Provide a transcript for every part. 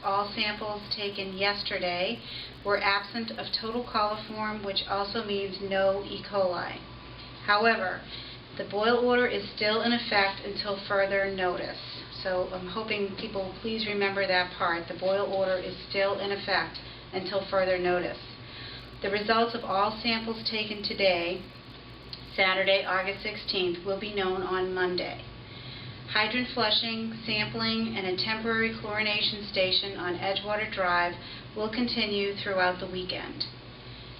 All samples taken yesterday were absent of total coliform, which also means no E. coli. However, the boil order is still in effect until further notice. So I'm hoping people will please remember that part. The boil order is still in effect until further notice. The results of all samples taken today, Saturday, August 16th, will be known on Monday. Hydrant flushing, sampling, and a temporary chlorination station on Edgewater Drive will continue throughout the weekend.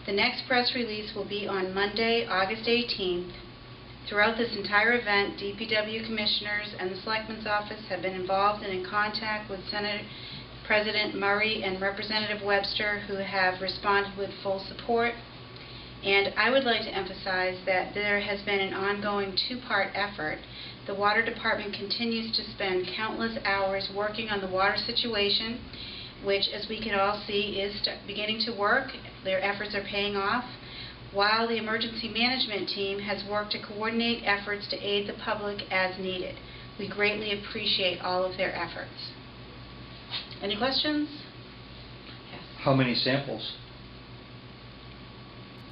The next press release will be on Monday, August 18th. Throughout this entire event, DPW commissioners and the Selectman's Office have been involved and in contact with Senate President Murray and Representative Webster, who have responded with full support. And I would like to emphasize that there has been an ongoing two-part effort. The Water Department continues to spend countless hours working on the water situation, which, as we can all see, is beginning to work. Their efforts are paying off, while the emergency management team has worked to coordinate efforts to aid the public as needed. We greatly appreciate all of their efforts. Any questions? Yes. How many samples?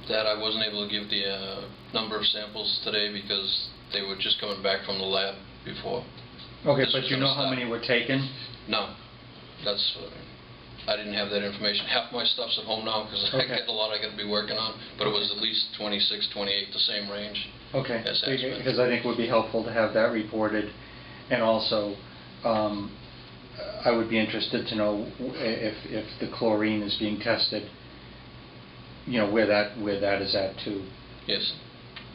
That I wasn't able to give the number of samples today because they were just coming back from the lab before. Okay, but you know how many were taken? No. That's I didn't have that information. Half my stuff's at home now because I got a lot I got to be working on, but it was at least 26, 28, the same range. Okay, because I think it would be helpful to have that reported, and also I would be interested to know if the chlorine is being tested, you know, where that is at too. Yes,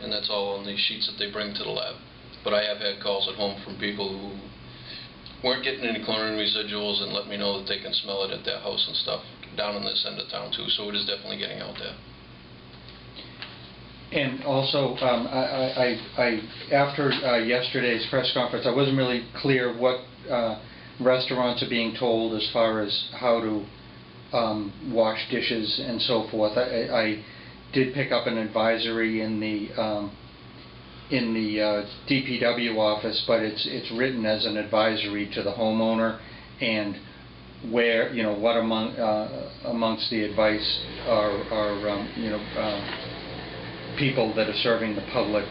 and that's all on the sheets that they bring to the lab. But I have had calls at home from people who weren't getting any chlorine residuals and let me know that they can smell it at their house and stuff down in this end of town too. So it is definitely getting out there. And also, after yesterday's press conference, I wasn't really clear what restaurants are being told as far as how to wash dishes and so forth. I did pick up an advisory in the DPW office, but it's written as an advisory to the homeowner, and where, you know, what amongst the advice are you know, people that are serving the public,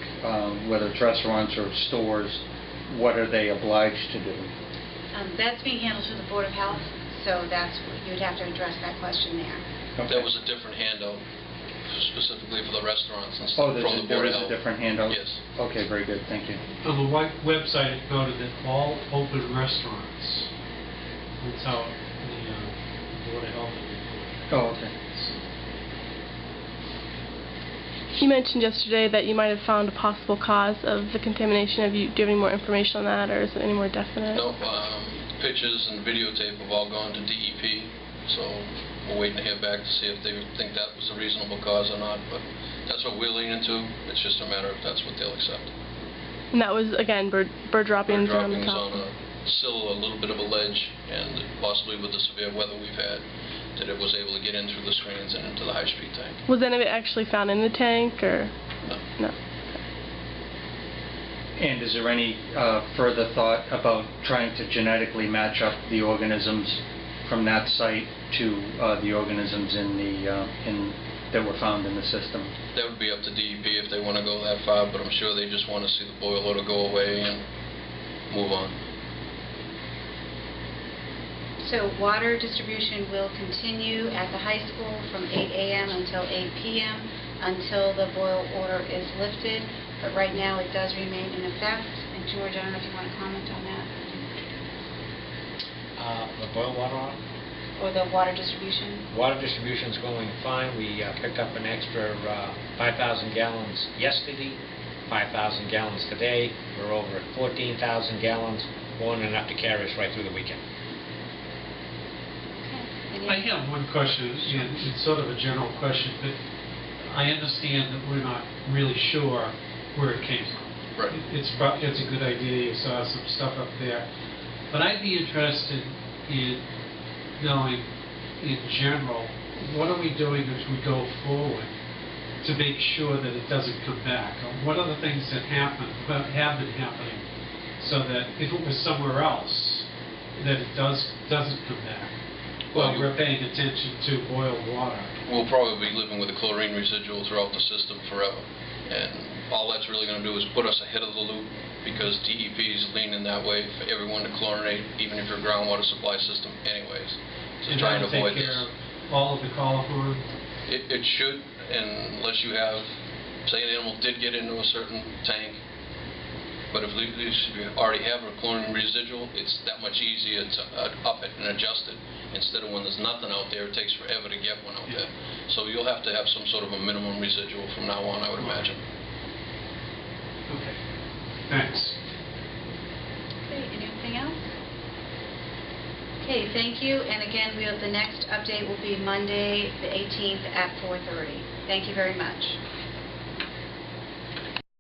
whether it's restaurants or stores, what are they obliged to do? That's being handled through the Board of Health, so you would have to address that question there. Okay. That was a different handout specifically for the restaurants and stuff. Oh, there is a different handout? Yes. Okay, very good, thank you. On the website, it noted that all open restaurants. That's how the Board of Health reported. Oh, okay. You mentioned yesterday that you might have found a possible cause of the contamination. Do you have any more information on that, or is it any more definite? No, pictures and videotape have all gone to DEP, so we're waiting to hear back to see if they think that was a reasonable cause or not, but that's what we're leaning to. It's just a matter of that's what they'll accept. And that was, again, bird droppings on the top? On a sill, a little bit of a ledge, and possibly with the severe weather we've had, that it was able to get in through the screens and into the high-speed tank. Was any of it actually found in the tank, or? No. No. And is there any further thought about trying to genetically match up the organisms from that site to the organisms that were found in the system? That would be up to DEP if they want to go that far, but I'm sure they just want to see the boil order go away and move on. So water distribution will continue at the high school from 8 a.m. until 8 p.m. until the boil order is lifted, but right now it does remain in effect. And George, I don't know if you want to comment on that. The boil water? Or the water distribution? Water distribution is going fine. We picked up an extra 5,000 gallons yesterday, 5,000 gallons today. We're over at 14,000 gallons, more than enough to carry us right through the weekend. I have one question, and it's sort of a general question, but I understand that we're not really sure where it came from. Right. It's a good idea. You saw some stuff up there, but I'd be interested in knowing, in general, what are we doing as we go forward to make sure that it doesn't come back? What are the things that have been happening, so that if it was somewhere else, that it doesn't come back? Well, Well, we're paying attention to boiled water. We'll probably be living with a chlorine residual throughout the system forever. And all that's really going to do is put us ahead of the loop, because DEP is leaning that way for everyone to chlorinate, even if your groundwater supply system anyways, to And try and that'll take avoid this. care of all of the coliform? It should, unless you have, say an animal did get into a certain tank, but if you already have a chlorine residual, it's that much easier to up it and adjust it, instead of when there's nothing out there, it takes forever to get one out there. So you'll have to have some sort of a minimum residual from now on, I would imagine. Okay, thanks. Okay, anything else? Okay, thank you. And again, the next update will be Monday, the 18th at 4:30. Thank you very much.